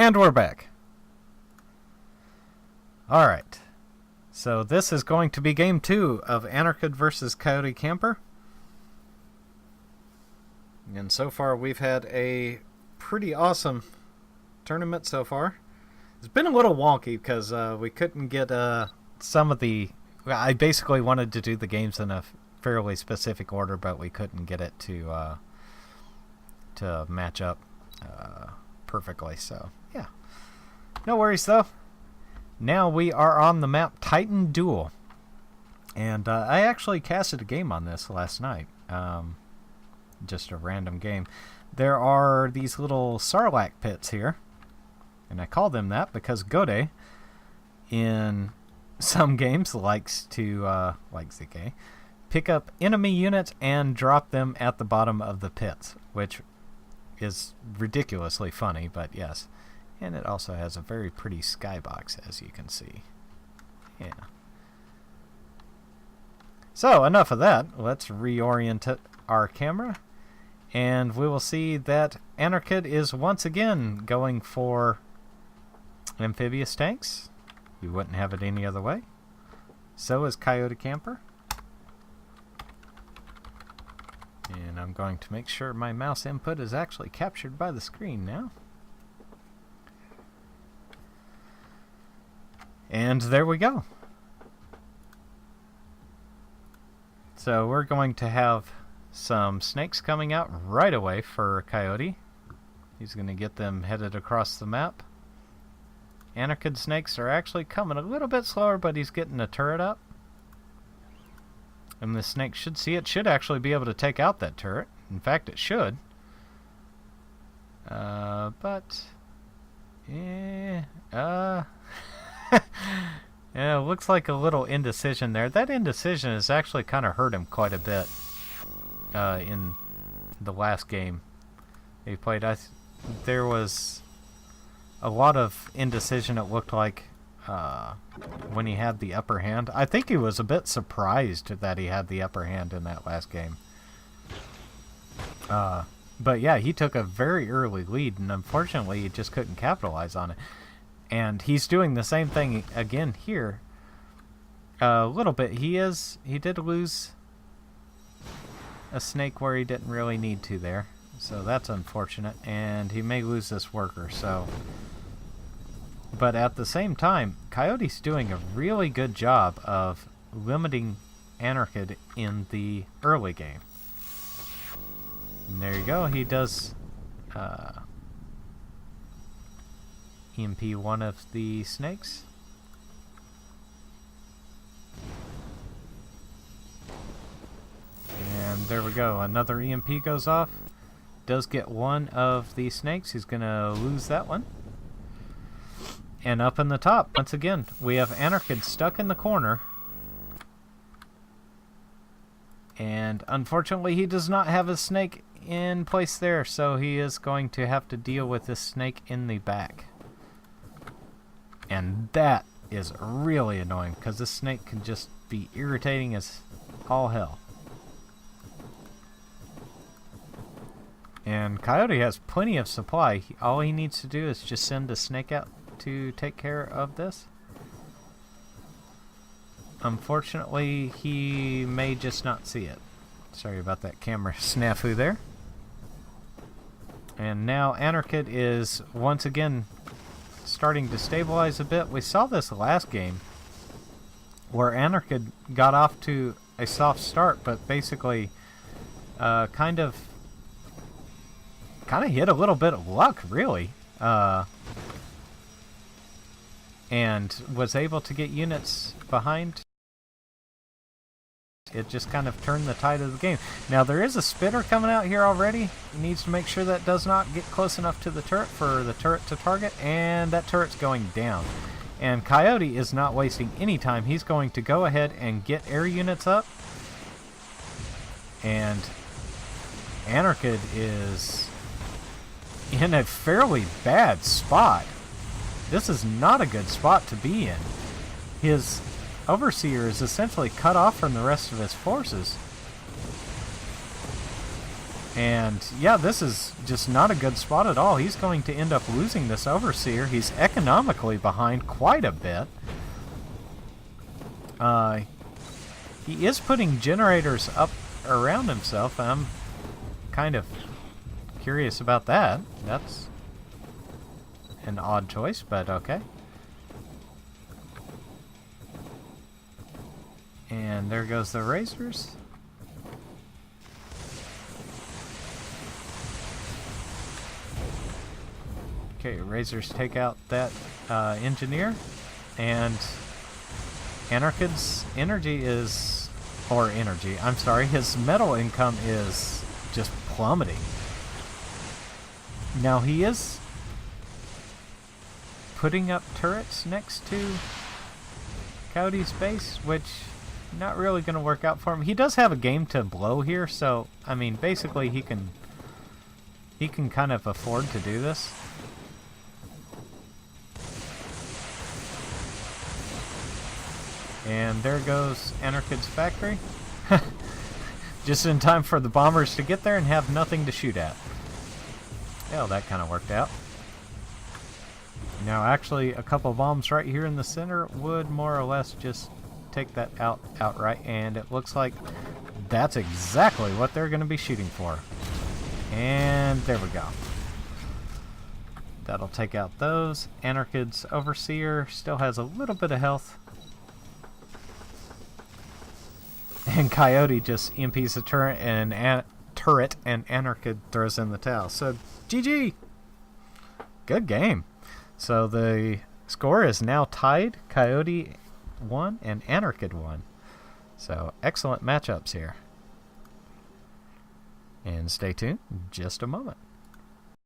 And we're back. Alright. So this is going to be game 2 of Anarchid versus KoyoteKamper. And so far we've had a pretty awesome tournament so far. It's been a little wonky because we couldn't get some of the... I basically wanted to do the games in a fairly specific order, but we couldn't get it to match up perfectly. So, yeah. No worries, though. Now we are on the map Titan Duel. And I actually casted a game on this last night. Just a random game. There are these little Sarlacc pits here. And I call them that because Gode, in some games, likes to, like ZK, pick up enemy units and drop them at the bottom of the pits, which is ridiculously funny, but yes. And it also has a very pretty skybox, as you can see. Yeah. So, enough of that. Let's reorient our camera. And we will see that Anarchid is once again going for amphibious tanks. You wouldn't have it any other way. So is KoyoteKamper. And I'm going to make sure my mouse input is actually captured by the screen now. And there we go. So we're going to have some snakes coming out right away for Coyote. He's going to get them headed across the map. Anarchid snakes are actually coming a little bit slower, but he's getting a turret up. And the snake should see it. Should actually be able to take out that turret. In fact, it should. Yeah, it looks like a little indecision there. That indecision has actually kind of hurt him quite a bit in the last game he played. There was a lot of indecision, it looked like, when he had the upper hand. I think he was a bit surprised that he had the upper hand in that last game. But yeah, he took a very early lead, and unfortunately he just couldn't capitalize on it. And he's doing the same thing again here. A little bit. He did lose a snake where he didn't really need to there. So that's unfortunate. And he may lose this worker, so... But at the same time, Coyote's doing a really good job of limiting Anarchid in the early game. And there you go. He does... EMP one of the snakes. And there we go. Another EMP goes off. Does get one of the snakes. He's going to lose that one. And up in the top, once again, we have Anarchid stuck in the corner. And unfortunately, he does not have a snake in place there, so he is going to have to deal with this snake in the back. And that is really annoying, because this snake can just be irritating as all hell. And Coyote has plenty of supply. All he needs to do is just send a snake out to take care of this. Unfortunately, he may just not see it. Sorry about that camera snafu there. And now Anarchid is once again starting to stabilize a bit. We saw this last game where Anarchid got off to a soft start, but basically kind of hit a little bit of luck, really. And was able to get units behind. It just kind of turned the tide of the game. Now, there is a spitter coming out here already. He needs to make sure that does not get close enough to the turret for the turret to target, and that turret's going down. And Coyote is not wasting any time. He's going to go ahead and get air units up. And Anarchid is in a fairly bad spot. This is not a good spot to be in. His Overseer is essentially cut off from the rest of his forces. And yeah, this is just not a good spot at all. He's going to end up losing this Overseer. He's economically behind quite a bit. He is putting generators up around himself. I'm kind of curious about that. That's an odd choice, but okay. And there goes the Razors. Okay, Razors take out that engineer, and Anarchid's energy is, I'm sorry, his metal income is just plummeting. Now he is putting up turrets next to Coyote's base, which not really going to work out for him. He does have a game to blow here, so I mean, basically he can kind of afford to do this. And there goes Anarchid's factory. Just in time for the bombers to get there and have nothing to shoot at. Well, that kind of worked out. Now, actually, a couple bombs right here in the center would more or less just take that out outright. And it looks like that's exactly what they're going to be shooting for. And there we go. That'll take out those. Anarchid's Overseer still has a little bit of health. And Coyote just EMPs the turret, and Anarchid throws in the towel. So, GG! Good game. So the score is now tied. Coyote won and Anarchid won. So, excellent matchups here. And stay tuned in just a moment.